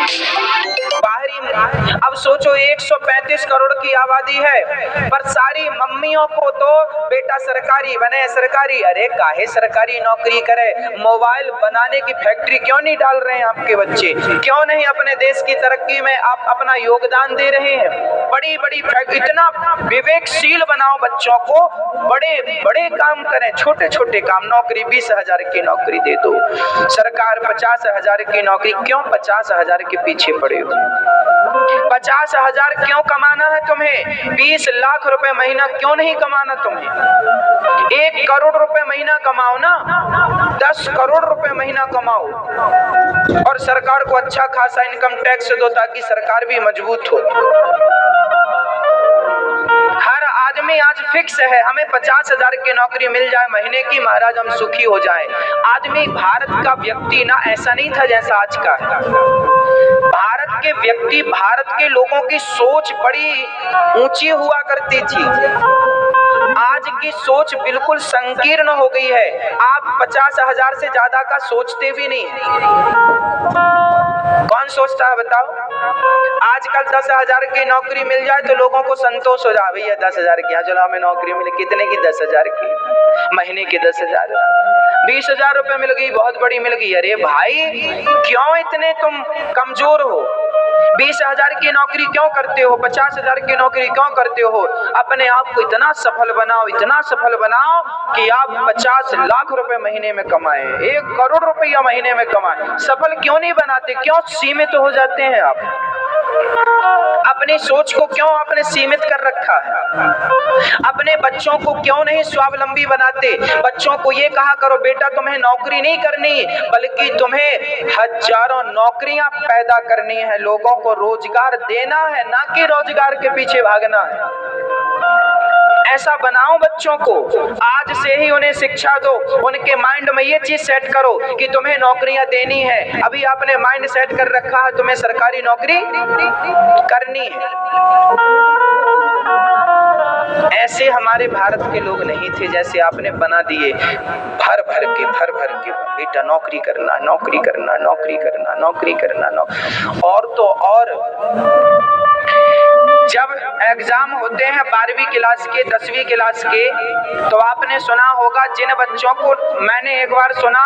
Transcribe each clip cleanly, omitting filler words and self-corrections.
बाहरी। अब सोचो 135 करोड़ की आबादी है, पर सारी मम्मियों को तो बेटा सरकारी बने, सरकारी। अरे काहे सरकारी नौकरी करे, मोबाइल बनाने की फैक्ट्री क्यों नहीं डाल रहे हैं आपके बच्चे? क्यों नहीं अपने देश की तरक्की में आप अपना योगदान दे रहे हैं? बड़ी बड़ी फैक्ट्री, इतना विवेकशील बनाओ बच्चों को, बड़े बड़े काम करें, छोटे छोटे काम। नौकरी 20,000 की नौकरी दे दो, सरकार 50,000 की नौकरी। क्यों 50,000 के पीछे पड़े हो? 50,000 क्यों कमाना है तुम्हें? 20 लाख रुपए महीना क्यों नहीं कमाना तुम्हें? 1 करोड़ रुपए महीना कमाओ ना, 10 करोड़ रुपए महीना कमाओ, और सरकार को अच्छा खासा इनकम टैक्स दो ताकि सरकार भी मजबूत हो। हर आदमी आज फिक्स है, हमें 50,000 की नौकरी मिल जाए महीने की, महाराज हम सुखी हो जाएं। आदमी, भारत का व्यक्ति ना ऐसा नहीं था जैसा आज का है। भारत के व्यक्ति, भारत के लोगों की सोच बड़ी ऊंची हुआ करती थी। आज की सोच बिल्कुल संकीर्ण हो गई है। आप 50,000 से ज्यादा का सोचते भी नहीं। कौन सोचता है बताओ? आजकल 10,000 की नौकरी मिल जाए तो लोगों को संतोष हो जाए, भैया 10,000 की, चलो हमें नौकरी मिली। कितने की? 10,000 की, महीने की 10,000। 20,000 रुपए मिल गई, बहुत बड़ी मिल गई। अरे भाई क्यों इतने तुम कमजोर हो? 20,000 की नौकरी क्यों करते हो? 50,000 की नौकरी क्यों करते हो? अपने आप को इतना सफल बनाओ, इतना सफल बनाओ कि आप 50 लाख रुपए महीने में कमाएं, 1 करोड़ रुपया महीने में कमाएं। सफल क्यों नहीं बनाते? क्यों सीमित हो जाते हैं आप? अपनी सोच को क्यों आपने सीमित कर रखा है? अपने बच्चों को क्यों नहीं स्वावलंबी बनाते? बच्चों को ये कहा करो, बेटा तुम्हें नौकरी नहीं करनी, बल्कि तुम्हें हजारों नौकरियां पैदा करनी है, लोगों को रोजगार देना है, ना कि रोजगार के पीछे भागना है। ऐसा बनाओ बच्चों को, आज से ही उन्हें शिक्षा दो। उनके माइंड में ये चीज सेट करो कि तुम्हें नौकरियां देनी है। अभी आपने माइंड सेट कर रखा है तुम्हें सरकारी नौकरी करनी है। ऐसे हमारे भारत के लोग नहीं थे जैसे आपने बना दिए, भर भर के बेटा नौकरी करना, नौकरी करना, नौकरी करना, नौकरी करना। और तो और जब एग्जाम होते हैं 12वीं क्लास के, 10वीं क्लास के, तो आपने सुना होगा जिन बच्चों को, मैंने एक बार सुना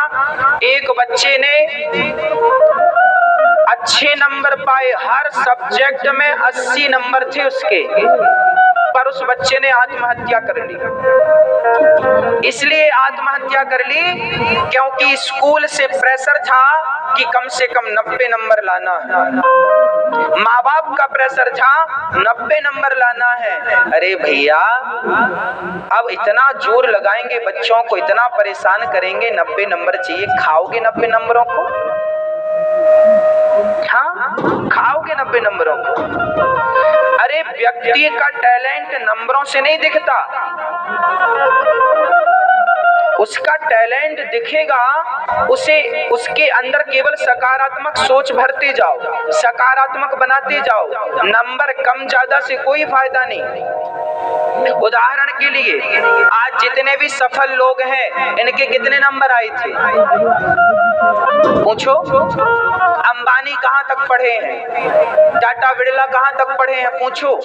एक बच्चे ने अच्छे नंबर पाए, हर सब्जेक्ट में 80 नंबर थे उसके, पर उस बच्चे ने आत्महत्या कर ली। इसलिए आत्महत्या कर ली क्योंकि स्कूल से प्रेशर था कि कम से कम 90 नंबर लाना है, माँ बाप का प्रेशर था 90 नंबर लाना है। अरे भैया अब इतना जोर लगाएंगे बच्चों को, इतना परेशान करेंगे, 90 नंबर चाहिए, खाओगे 90 नंबरों को? हाँ, खाओगे 90 नंबरों को? अरे व्यक्ति का टैलेंट नंबरों से नहीं दिखता, उसका टैलेंट दिखेगा उसे, उसके अंदर केवल सकारात्मक सोच भरते जाओ, सकारात्मक बनाते जाओ। नंबर कम ज्यादा से कोई फायदा नहीं। उदाहरण के लिए आज जितने भी सफल लोग हैं, इनके कितने नंबर आए थे? पूछो। अंबानी कहां तक पढ़े हैं? टाटा बिरला कहां तक पढ़े हैं? पूछो।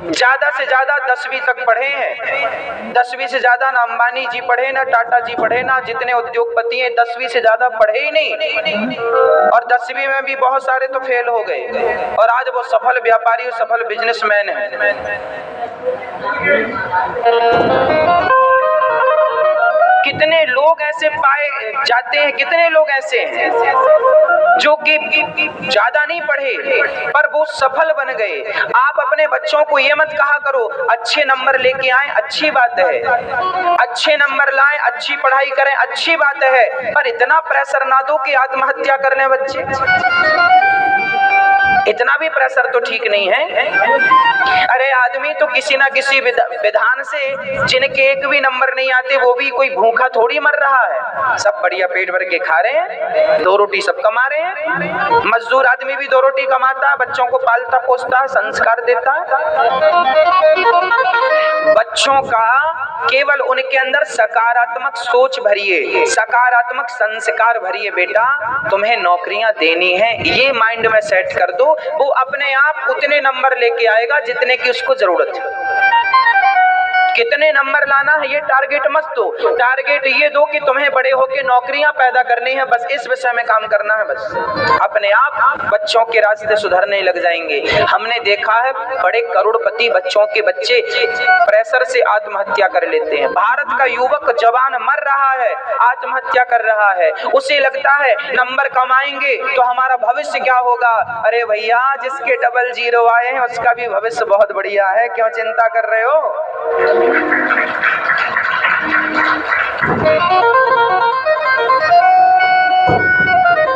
ज्यादा से ज्यादा 10वीं तक पढ़े हैं। 10वीं से ज्यादा ना अंबानी जी पढ़े, ना टाटा जी पढ़े, ना जितने उद्योगपति हैं 10वीं से ज्यादा पढ़े ही नहीं। और 10वीं में भी बहुत सारे तो फेल हो गए, और आज वो सफल व्यापारी और सफल बिजनेसमैन हैं। कितने लोग ऐसे पाए जाते हैं, कितने लोग ऐसे हैं जो कि ज्यादा नहीं पढ़े पर वो सफल बन गए। आप अपने बच्चों को ये मत कहा करो अच्छे नंबर लेके आए, अच्छी बात है, अच्छे नंबर लाएं, अच्छी पढ़ाई करें, अच्छी बात है, पर इतना प्रेशर ना दो कि आत्महत्या कर लें बच्चे। इतना भी प्रेशर तो ठीक नहीं है। अरे आदमी तो किसी ना किसी विधान से, जिनके एक भी नंबर नहीं आते वो भी कोई भूखा थोड़ी मर रहा है, सब बढ़िया पेट भर के खा रहे हैं, 2 रोटी सब कमा रहे हैं। मजदूर आदमी भी 2 रोटी कमाता है, बच्चों को पालता पोसता है, संस्कार देता है। बच्चों का केवल उनके अंदर सकारात्मक सोच भरिए, सकारात्मक संस्कार भरिए। बेटा तुम्हें नौकरियां देनी है, ये माइंड में सेट कर दो, वो अपने आप उतने नंबर लेके आएगा जितने की उसको जरूरत है। कितने नंबर लाना है ये टारगेट मत दो, टारगेट ये दो कि तुम्हें बड़े होके नौकरियां पैदा करनी है, बस इस विषय में काम करना है। बस अपने आप बच्चों के रास्ते सुधरने लग जाएंगे। हमने देखा है बड़े करोड़पति बच्चों के बच्चे प्रेशर से आत्महत्या कर लेते हैं। भारत का युवक जवान मर रहा है, आत्महत्या कर रहा है, उसे लगता है नंबर कमाएंगे तो हमारा भविष्य क्या होगा। अरे भैया जिसके डबल जीरो आए हैं उसका भी भविष्य बहुत बढ़िया है, क्यों चिंता कर रहे हो।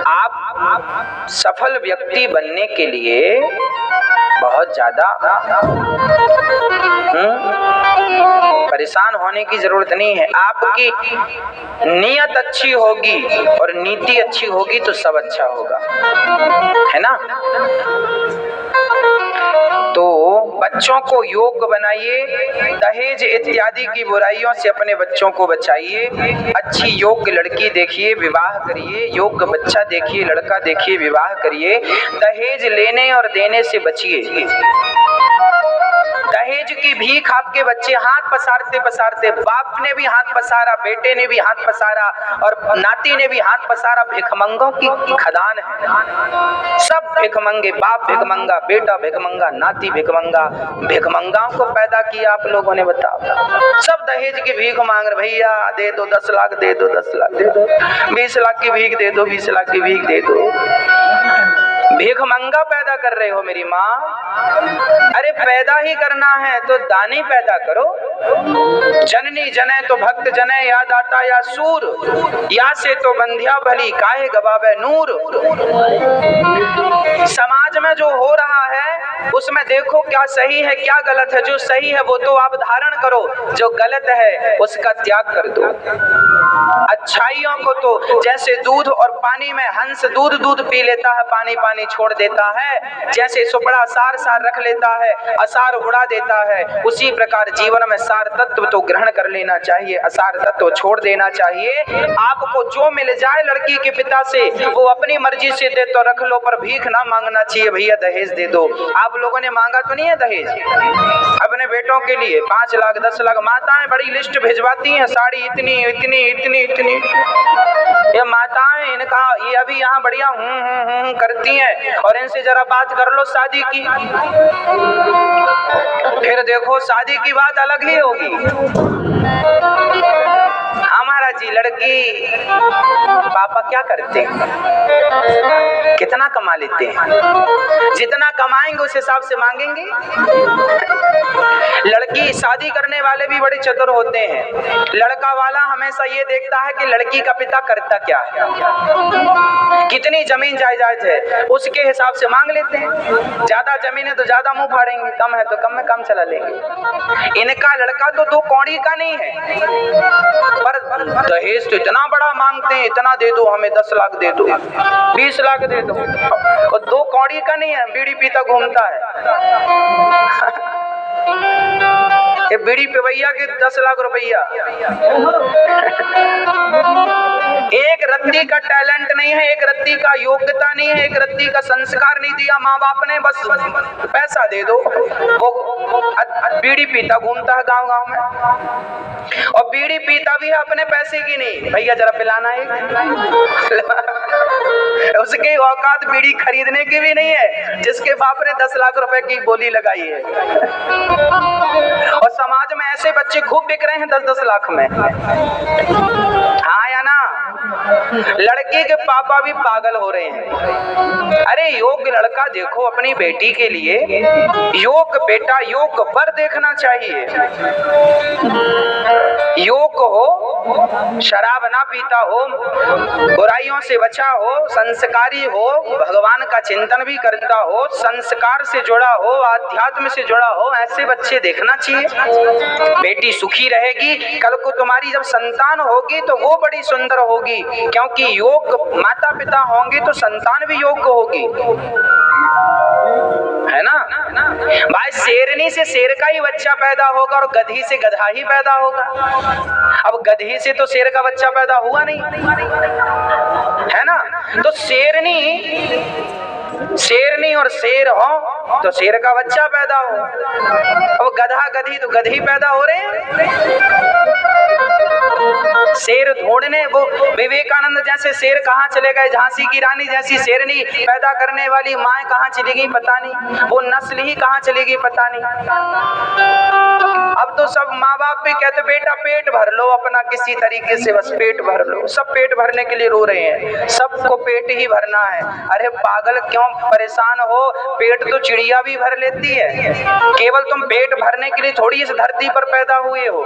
आप सफल व्यक्ति बनने के लिए बहुत ज्यादा परेशान होने की जरूरत नहीं है। आपकी नीयत अच्छी होगी और नीति अच्छी होगी तो सब अच्छा होगा, है ना। तो बच्चों को योग्य बनाइए, दहेज इत्यादि की बुराइयों से अपने बच्चों को बचाइए। अच्छी योग्य लड़की देखिए, विवाह करिए, योग्य बच्चा देखिए, लड़का देखिए, विवाह करिए। दहेज लेने और देने से बचिए। दहेज की भीख आपके बच्चे हाथ पसारते पसारते, बाप ने भी हाथ पसारा, बेटे ने भी हाथ पसारा और नाती ने भी हाथ पसारा। भिखमंगों की खदान है, सब भिखमंगे, बाप भिखमंगा, बेटा भिखमंगा, नाती भिखमंगा। भिखमंगाओं को पैदा किया आप लोगों ने, बताओ। सब दहेज की भीख मांग रहे, भैया दे दो 10 लाख, दे दो 10 लाख, दे दो 20 लाख की भीख, दे दो 20 लाख की भीख, दे दो। भिखमंगा पैदा कर रहे हो मेरी माँ। अरे पैदा ही करना है तो दानी पैदा करो। जननी जने तो भक्त जने, या दाता या सूर, या से तो बंध्या भली काहे गवावे नूर। समाज में जो हो रहा है उसमें देखो क्या सही है क्या गलत है। जो सही है वो तो आप धारण करो, जो गलत है उसका त्याग कर दो। अच्छाइयों को तो जैसे दूध और पानी में हंस दूध दूध पी लेता है, पानी पानी छोड़ देता है, जैसे सुपड़ा सार सार रख लेता है, असार उड़ा देता है, उसी प्रकार जीवन में सार तत्व तो ग्रहण कर लेना चाहिए, असार तत्व छोड़ देना चाहिए। आपको जो मिल जाए लड़की के पिता से वो अपनी मर्जी से दे तो रख लो, पर भीख ना मांगना चाहिए। भैया दहेज दे दो। आप लोगों ने मांगा तो नहीं है दहेज अपने बेटों के लिए? 5 लाख 10 लाख माताएं बड़ी लिस्ट भिजवाती हैं, साड़ी इतनी इतनी इतनी इतनी। ये माताएं इनका ये अभी यहाँ बढ़िया करती हैं, और इनसे जरा बात कर लो शादी की, फिर देखो शादी की बात अलग ही होगी। हमारा जी लड़की पापा क्या करते हैं, कितना कमा लेते हैं, जितना कमाएंगे उस हिसाब से मांगेंगे। लड़की शादी करने वाले भी बड़े चतुर होते हैं। लड़का वाला हमेशा ये देखता है कि लड़की का पिता करता क्या है, कितनी जमीन जायदाद है, उसके हिसाब से मांग लेते हैं। ज्यादा जमीन है तो ज्यादा मुंह फाड़ेंगे, कम है तो कम में कम चला लेंगे। इनका लड़का तो 2 कौड़ी का नहीं है, पर दहेज तो इतना बड़ा मांगते हैं, इतना दे दो हमें, 10 लाख दे दो, 20 लाख दे दो, और 2 कौड़ी का नहीं है, बीड़ी पीता घूमता है। ये बीड़ी पे भैया के 10 लाख रुपया। एक रत्ती का टैलेंट नहीं है, एक रत्ती का योग्यता नहीं है, एक रत्ती का संस्कार नहीं दिया माँ बाप ने, बस पैसा दे दो। वो बीड़ी पीता घूमता है गांव गांव में, और बीड़ी पीता भी है अपने पैसे की नहीं। भैया जरा पिलाना है उसके औकात बीड़ी खरीदने की भी नहीं है, जिसके बाप ने 10 लाख रुपए की बोली लगाई है। और समाज में ऐसे बच्चे खूब बिक रहे हैं 10-10 लाख में। हाँ या ना? लड़की के पापा भी पागल हो रहे हैं। अरे योग्य लड़का देखो अपनी बेटी के लिए, योग्य बेटा योग्य वर देखना चाहिए। योग्य हो, शराब ना पीता हो, बुराइयों से बचा हो, संस्कारी हो, भगवान का चिंतन भी करता हो, संस्कार से जुड़ा हो, आध्यात्म से जुड़ा हो, ऐसे बच्चे देखना चाहिए। बेटी सुखी रहेगी, कल को तुम्हारी जब संतान होगी तो वो बड़ी सुंदर होगी, क्योंकि योग्य माता पिता होंगे तो संतान भी योग्य होगी। है ना भाई। शेरनी से शेर का ही बच्चा पैदा होगा और गधी से गधा ही पैदा होगा। अब गधी से तो शेर का बच्चा पैदा हुआ नहीं, है ना। तो शेरनी और शेर हो तो शेर का बच्चा पैदा हो। अब गधा गधी तो गधी पैदा हो रहे हैं। शेर ढूंढने वो विवेकानंद जैसे शेर कहाँ चले गए, झांसी की रानी जैसी शेरनी पैदा करने वाली माँ कहाँ चली गई पता नहीं, वो नस्ल ही कहाँ चली गई पता नहीं। अब तो सब माँ बाप भी कहते बेटा पेट भर लो अपना किसी तरीके से, बस पेट भर लो। सब पेट भरने के लिए रो रहे हैं, सबको पेट ही भरना है। अरे पागल क्यों परेशान हो, पेट तो चिड़िया भी भर लेती है। केवल तुम पेट भरने के लिए थोड़ी इस धरती पर पैदा हुए हो,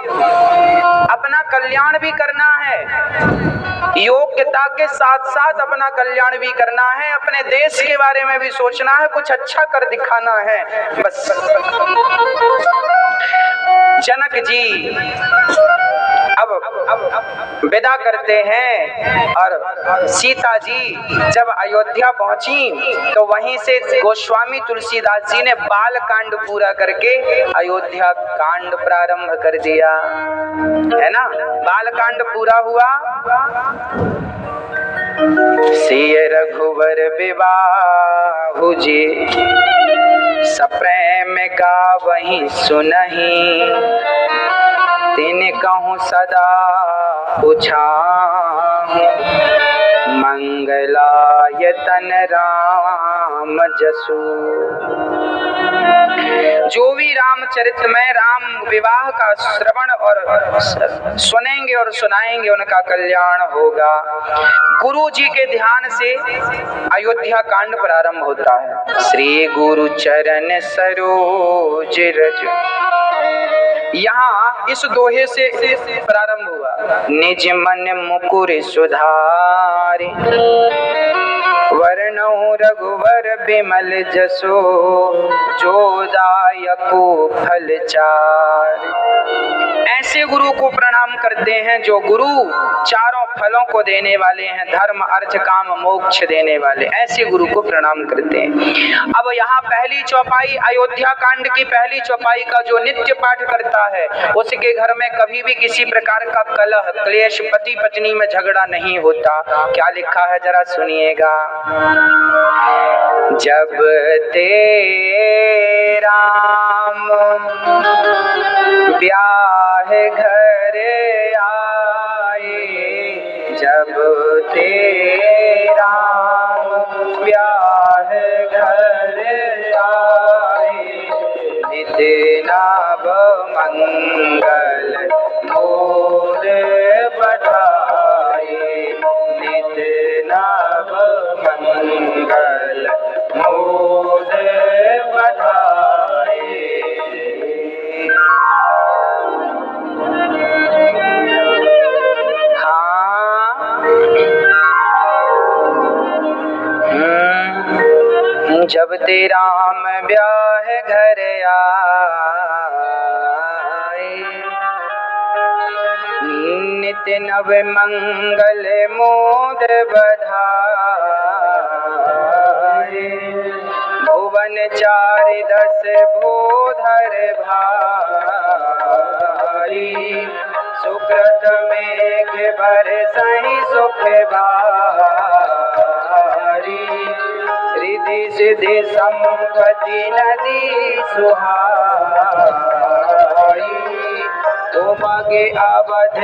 अपना कल्याण भी करना है। योग्यता के साथ साथ अपना कल्याण भी करना है, अपने देश के बारे में भी सोचना है, कुछ अच्छा कर दिखाना है बस। जनक जी अब विदा करते हैं और सीता जी जब अयोध्या पहुंची तो वहीं से गोस्वामी तुलसीदास जी ने बाल कांड पूरा करके अयोध्या कांड प्रारंभ कर दिया, है ना। बाल कांड पूरा हुआ। सिय रघुवर विवाहु जी सप्रेम का वही सुनहि, तिन कहूँ सदा पूछाहूँ, मंगलायतन राम जसु। जो भी रामचरित्र में राम विवाह का श्रवण और सुनेंगे और सुनाएंगे उनका कल्याण होगा। गुरु जी के ध्यान से अयोध्या कांड प्रारंभ होता है। श्री गुरु चरण सरोज रज, यहाँ इस दोहे से प्रारंभ हुआ। निज मन मुकुर सुधारि, वर्णौ रघुवर बिमल जसो, जो दायको फल चार। ऐसे गुरु को प्रणाम करते हैं जो गुरु चारों फलों को देने वाले हैं, धर्म अर्थ काम मोक्ष देने वाले, ऐसे गुरु को प्रणाम करते हैं। अब यहाँ पहली चौपाई अयोध्या कांड की पहली चौपाई का जो नित्य पाठ करता है उसके घर में कभी भी किसी प्रकार का कलह क्लेश पति पत्नी में झगड़ा नहीं होता। क्या लिखा है जरा सुनिएगा। जब ते राम ब्याह घर आए, जब ते राम ब्याह घर आए, नित नव मंगल मोद बढ़ाए, नित नव मंगल मोद बढ़ाए। जब ते राम ब्याह घर आए, नित नव मंगल मोद बधाए, भुवन चार दस भूधर भारी, सुकृत मेघ बरसहि सुख बारी, रिद्धि सिद्धि संपत्ति नदी सुहाई, तुमगे अवध